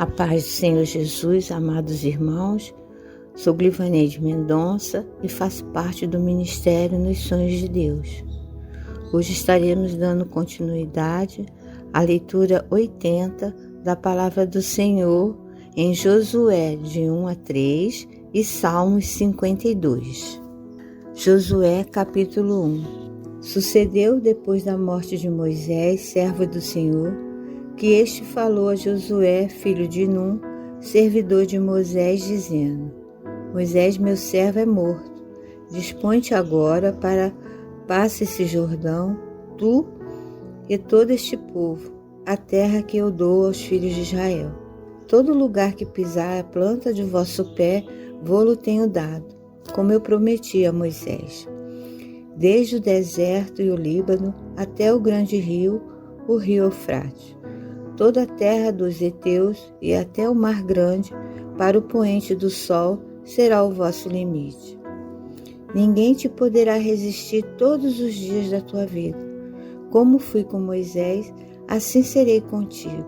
A paz do Senhor Jesus, amados irmãos, sou Glivaneide Mendonça e faço parte do Ministério nos Sonhos de Deus. Hoje estaremos dando continuidade à leitura 80 da Palavra do Senhor em Josué de 1 a 3 e Salmos 52. Josué capítulo 1. Sucedeu depois da morte de Moisés, servo do Senhor, que este falou a Josué, filho de Num, servidor de Moisés, dizendo: Moisés, meu servo, é morto. Dispõe-te agora para passe esse Jordão, tu e todo este povo, a terra que eu dou aos filhos de Israel. Todo lugar que pisar a planta de vosso pé, vô-lo tenho dado, como eu prometi a Moisés. Desde o deserto e o Líbano até o grande rio, o rio Eufrates, toda a terra dos heteus e até o mar grande, para o poente do sol, será o vosso limite. Ninguém te poderá resistir todos os dias da tua vida. Como fui com Moisés, assim serei contigo.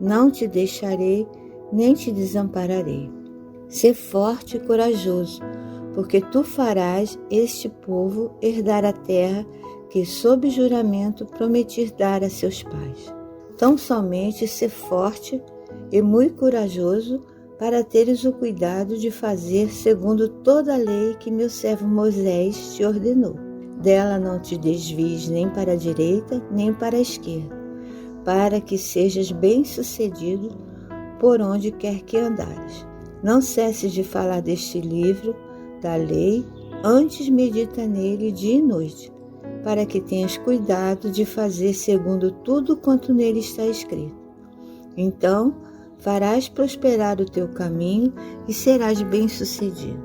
Não te deixarei, nem te desampararei. Sê forte e corajoso, porque tu farás este povo herdar a terra que, sob juramento, prometi dar a seus pais. Tão somente ser forte e muito corajoso para teres o cuidado de fazer segundo toda a lei que meu servo Moisés te ordenou. Dela não te desvies nem para a direita nem para a esquerda, para que sejas bem-sucedido por onde quer que andares. Não cesses de falar deste livro da lei, antes medita nele dia e noite, para que tenhas cuidado de fazer segundo tudo quanto nele está escrito. Então farás prosperar o teu caminho e serás bem-sucedido.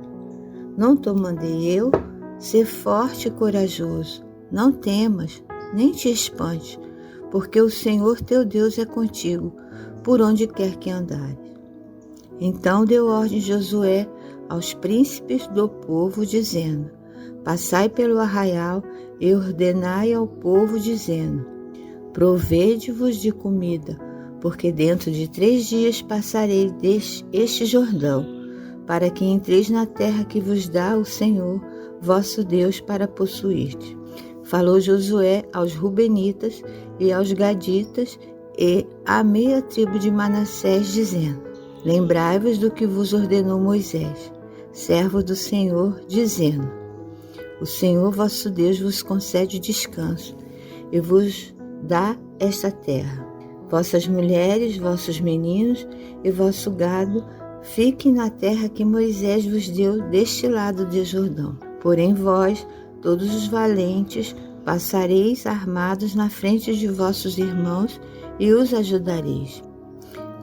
Não te mandei eu? Ser forte e corajoso. Não temas, nem te espantes, porque o Senhor teu Deus é contigo, por onde quer que andares. Então deu ordem Josué aos príncipes do povo, dizendo: Passai pelo arraial e ordenai ao povo, dizendo: Provede-vos de comida, porque dentro de 3 dias passarei este Jordão, para que entreis na terra que vos dá o Senhor, vosso Deus, para possuirdes. Falou Josué aos Rubenitas e aos Gaditas e à meia tribo de Manassés, dizendo: Lembrai-vos do que vos ordenou Moisés, servo do Senhor, dizendo: O Senhor vosso Deus vos concede descanso e vos dá esta terra. Vossas mulheres, vossos meninos e vosso gado fiquem na terra que Moisés vos deu deste lado de Jordão. Porém vós, todos os valentes, passareis armados na frente de vossos irmãos e os ajudareis,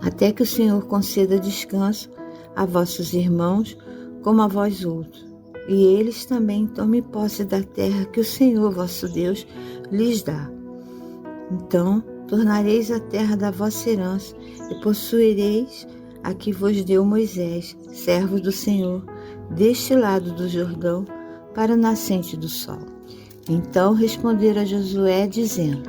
até que o Senhor conceda descanso a vossos irmãos como a vós outros, e eles também tomem posse da terra que o Senhor vosso Deus lhes dá. Então tornareis a terra da vossa herança e possuireis a que vos deu Moisés, servo do Senhor, deste lado do Jordão, para o nascente do sol. Então responderam a Josué, dizendo: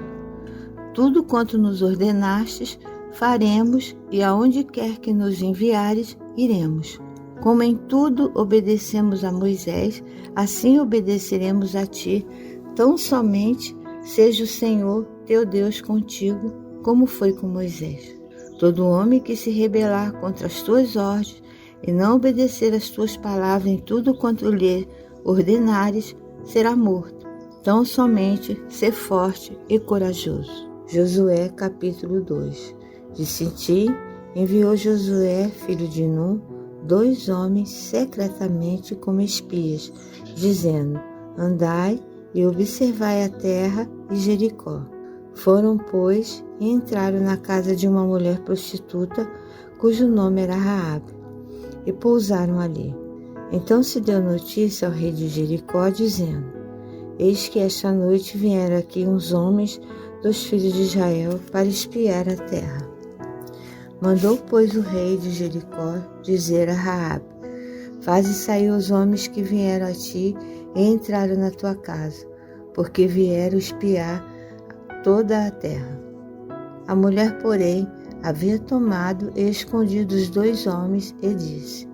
Tudo quanto nos ordenastes, faremos, e aonde quer que nos enviares, iremos. Como em tudo obedecemos a Moisés, assim obedeceremos a ti. Tão somente seja o Senhor teu Deus contigo, como foi com Moisés. Todo homem que se rebelar contra as tuas ordens e não obedecer às tuas palavras em tudo quanto lhe ordenares, será morto. Tão somente ser forte e corajoso. Josué capítulo 2. De Sitim enviou Josué, filho de Num, 2 homens secretamente como espias, dizendo: Andai e observai a terra e Jericó. Foram, pois, e entraram na casa de uma mulher prostituta, cujo nome era Raabe, e pousaram ali. Então se deu notícia ao rei de Jericó, dizendo: Eis que esta noite vieram aqui uns homens dos filhos de Israel para espiar a terra. Mandou, pois, o rei de Jericó dizer a Raabe: Faze sair os homens que vieram a ti e entraram na tua casa, porque vieram espiar toda a terra. A mulher, porém, havia tomado e escondido os 2 homens e disse: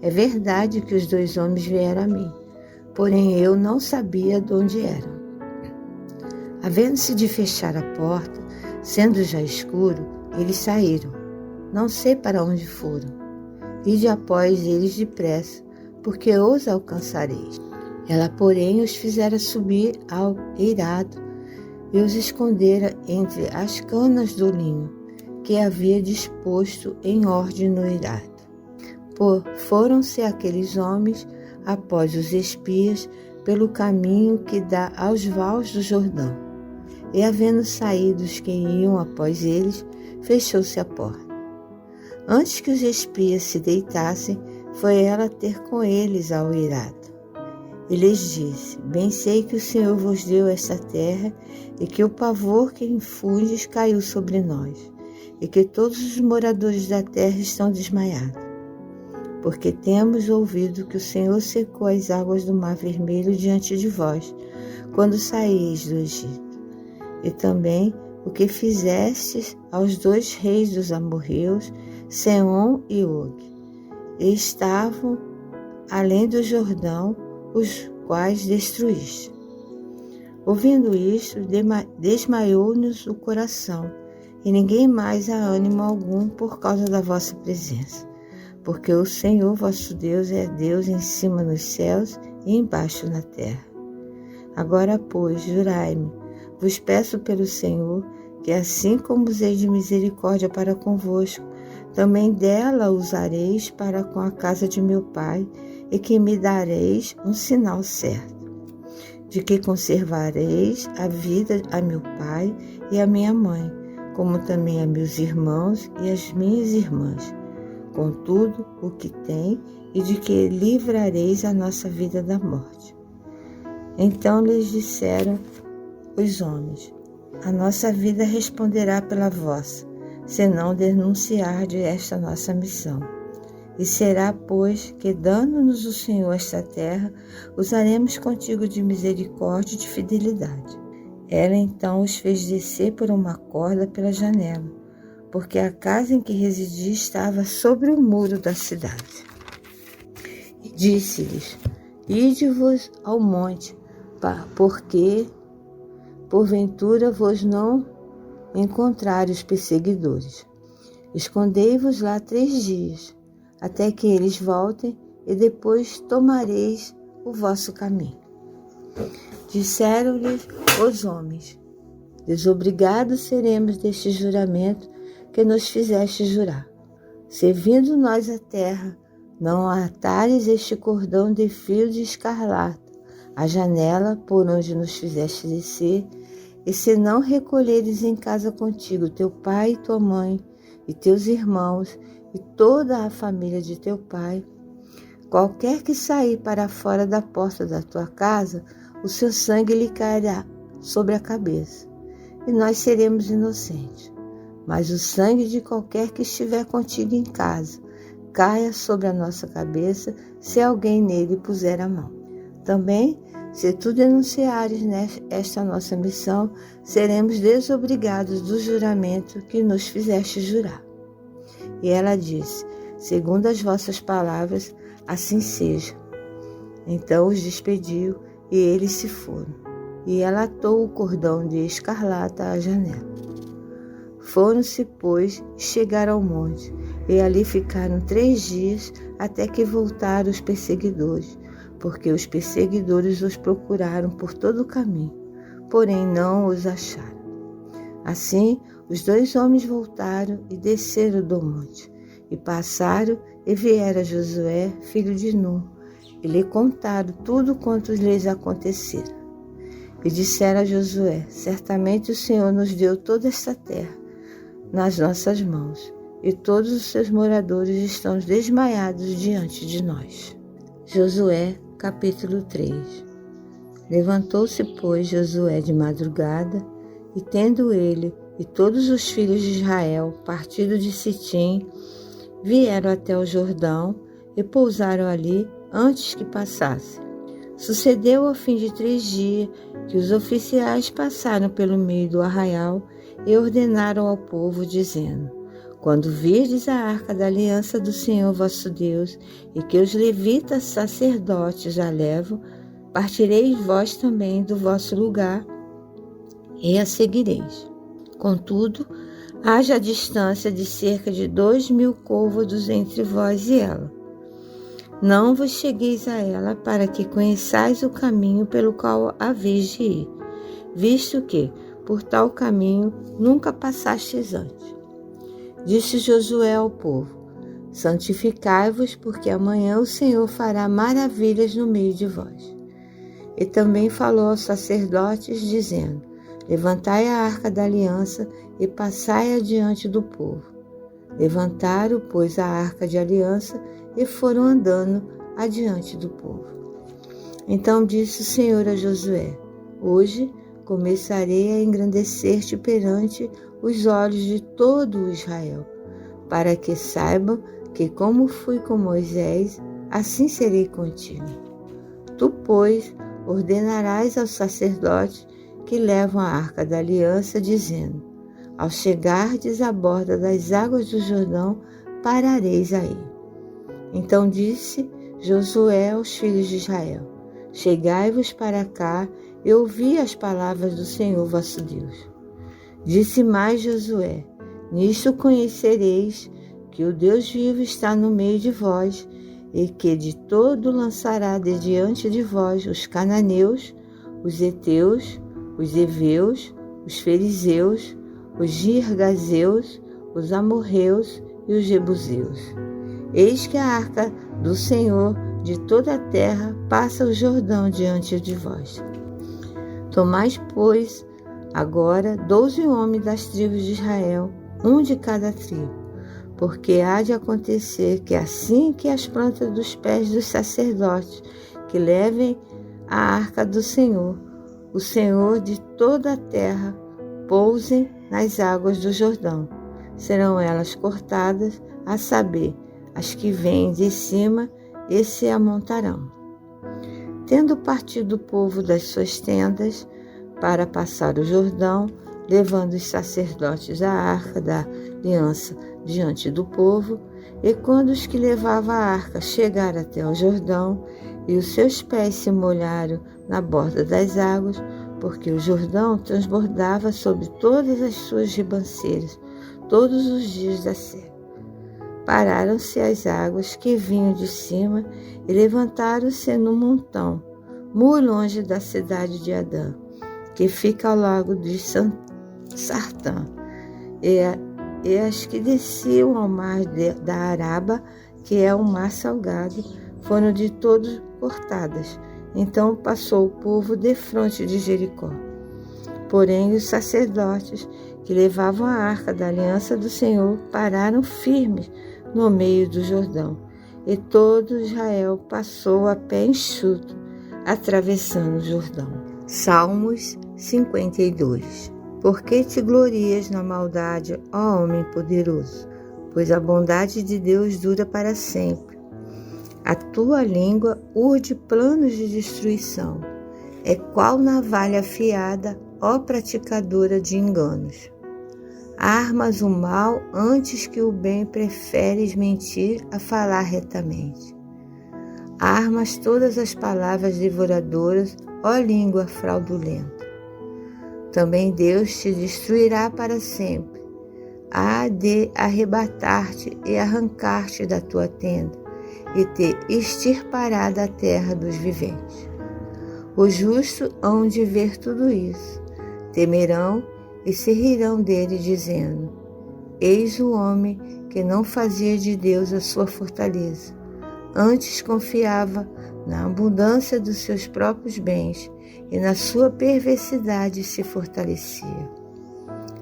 é verdade que os 2 homens vieram a mim, porém eu não sabia de onde eram. Havendo-se de fechar a porta, sendo já escuro, eles saíram. Não sei para onde foram. Ide após eles depressa, porque os alcançareis. Ela, porém, os fizera subir ao eirado e os escondera entre as canas do linho, que havia disposto em ordem no eirado. Foram-se aqueles homens após os espias pelo caminho que dá aos vales do Jordão. E havendo saído os que iam após eles, fechou-se a porta. Antes que os espias se deitassem, foi ela ter com eles ao eirado. E lhes disse: bem sei que o Senhor vos deu esta terra, e que o pavor que infundes caiu sobre nós, e que todos os moradores da terra estão desmaiados. Porque temos ouvido que o Senhor secou as águas do Mar Vermelho diante de vós, quando saíeis do Egito. E também o que fizestes aos 2 reis dos amorreus, Sehom e Og. E estavam além do Jordão, os quais destruíste. Ouvindo isto, desmaiou-nos o coração, e ninguém mais há ânimo algum por causa da vossa presença. Porque o Senhor vosso Deus é Deus em cima nos céus e embaixo na terra. Agora, pois, jurai-me, vos peço pelo Senhor, que assim como usei de misericórdia para convosco, também dela usareis para com a casa de meu pai, e que me dareis um sinal certo, de que conservareis a vida a meu pai e a minha mãe, como também a meus irmãos e as minhas irmãs, com tudo o que tem, e de que livrareis a nossa vida da morte. Então lhes disseram os homens: a nossa vida responderá pela vossa, se não denunciardes esta nossa missão. E será, pois, que, dando-nos o Senhor esta terra, usaremos contigo de misericórdia e de fidelidade. Ela então os fez descer por uma corda pela janela, porque a casa em que residia estava sobre o muro da cidade. E disse-lhes: ide-vos ao monte, porque porventura vos não encontrarem os perseguidores. Escondei-vos lá 3 dias, até que eles voltem, e depois tomareis o vosso caminho. Disseram-lhes os homens: desobrigados seremos deste juramento que nos fizeste jurar. Se vindo nós à terra, não atares este cordão de fio de escarlata, a janela por onde nos fizeste descer, e se não recolheres em casa contigo teu pai e tua mãe, e teus irmãos, e toda a família de teu pai, qualquer que sair para fora da porta da tua casa, o seu sangue lhe cairá sobre a cabeça, e nós seremos inocentes. Mas o sangue de qualquer que estiver contigo em casa caia sobre a nossa cabeça, se alguém nele puser a mão. Também, se tu denunciares esta nossa missão, seremos desobrigados do juramento que nos fizeste jurar. E ela disse: segundo as vossas palavras, assim seja. Então os despediu, e eles se foram. E ela atou o cordão de escarlata à janela. Foram-se, pois, e chegaram ao monte, e ali ficaram 3 dias, até que voltaram os perseguidores, porque os perseguidores os procuraram por todo o caminho, porém não os acharam. Assim, os 2 homens voltaram e desceram do monte, e passaram e vieram a Josué, filho de Nun, e lhe contaram tudo quanto lhes acontecera. E disseram a Josué: certamente o Senhor nos deu toda esta terra nas nossas mãos, e todos os seus moradores estão desmaiados diante de nós. Josué, capítulo 3. Levantou-se, pois, Josué de madrugada, e tendo ele e todos os filhos de Israel partido de Sitim, vieram até o Jordão e pousaram ali antes que passasse. Sucedeu ao fim de 3 dias que os oficiais passaram pelo meio do arraial e ordenaram ao povo, dizendo: Quando virdes a arca da aliança do Senhor vosso Deus, e que os levitas sacerdotes a levam, partireis vós também do vosso lugar e a seguireis. Contudo, haja a distância de cerca de 2.000 côvados entre vós e ela. Não vos chegueis a ela, para que conheçais o caminho pelo qual haveis de ir, visto que, por tal caminho, nunca passastes antes. Disse Josué ao povo: santificai-vos, porque amanhã o Senhor fará maravilhas no meio de vós. E também falou aos sacerdotes, dizendo: levantai a arca da aliança e passai adiante do povo. Levantaram, pois, a arca de aliança e foram andando adiante do povo. Então disse o Senhor a Josué: hoje começarei a engrandecer-te perante os olhos de todo o Israel, para que saibam que, como fui com Moisés, assim serei contigo. Tu, pois, ordenarás aos sacerdotes que levam a arca da aliança, dizendo: ao chegardes à borda das águas do Jordão, parareis aí. Então disse Josué aos filhos de Israel: chegai-vos para cá e ouvi as palavras do Senhor vosso Deus. Disse mais Josué: nisto conhecereis que o Deus vivo está no meio de vós, e que de todo lançará de diante de vós os cananeus, os heteus, os heveus, os fariseus, os girgazeus, os amorreus e os jebuseus. Eis que a arca do Senhor de toda a terra passa o Jordão diante de vós. Tomais, pois, agora 12 homens das tribos de Israel, um de cada tribo, porque há de acontecer que assim que as plantas dos pés dos sacerdotes que levem a arca do Senhor, o Senhor de toda a terra, pousem nas águas do Jordão, serão elas cortadas, a saber, as que vêm de cima e se amontarão. Tendo partido o povo das suas tendas para passar o Jordão, levando os sacerdotes a arca da aliança diante do povo, e quando os que levavam a arca chegaram até o Jordão, e os seus pés se molharam na borda das águas, porque o Jordão transbordava sobre todas as suas ribanceiras, todos os dias da seca. Pararam-se as águas que vinham de cima e levantaram-se num montão, muito longe da cidade de Adã, que fica ao lago de Sartã, e as que desciam ao mar da Araba, que é um mar salgado, foram de todos cortadas. Então passou o povo defronte de Jericó. Porém, os sacerdotes que levavam a arca da aliança do Senhor pararam firmes no meio do Jordão, e todo Israel passou a pé enxuto, atravessando o Jordão. Salmos 52. Por que te glorias na maldade, ó homem poderoso? Pois a bondade de Deus dura para sempre. A tua língua urde planos de destruição. É qual navalha afiada, ó praticadora de enganos. Armas o mal antes que o bem, preferes mentir a falar retamente. Armas todas as palavras devoradoras, ó língua fraudulenta. Também Deus te destruirá para sempre. Há de arrebatar-te e arrancar-te da tua tenda, e te extirpará da terra dos viventes. Os justos hão de ver tudo isso, temerão e se rirão dele, dizendo: eis o homem que não fazia de Deus a sua fortaleza, antes confiava na abundância dos seus próprios bens, e na sua perversidade se fortalecia.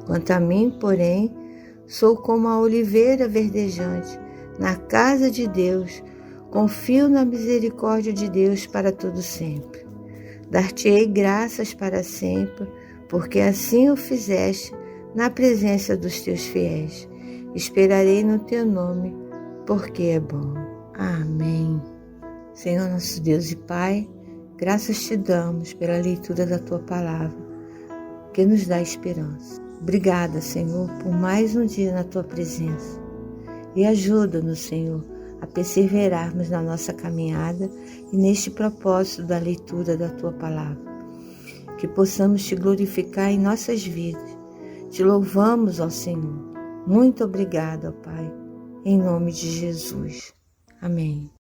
Quanto a mim, porém, sou como a oliveira verdejante na casa de Deus, confio na misericórdia de Deus para todo sempre. Dar-te-ei graças para sempre, porque assim o fizeste na presença dos teus fiéis. Esperarei no teu nome, porque é bom. Amém. Senhor nosso Deus e Pai, graças te damos pela leitura da tua palavra, que nos dá esperança. Obrigada, Senhor, por mais um dia na Tua presença. E ajuda-nos, Senhor, a perseverarmos na nossa caminhada e neste propósito da leitura da Tua Palavra. Que possamos Te glorificar em nossas vidas. Te louvamos, ó Senhor. Muito obrigada, ó Pai. Em nome de Jesus. Amém.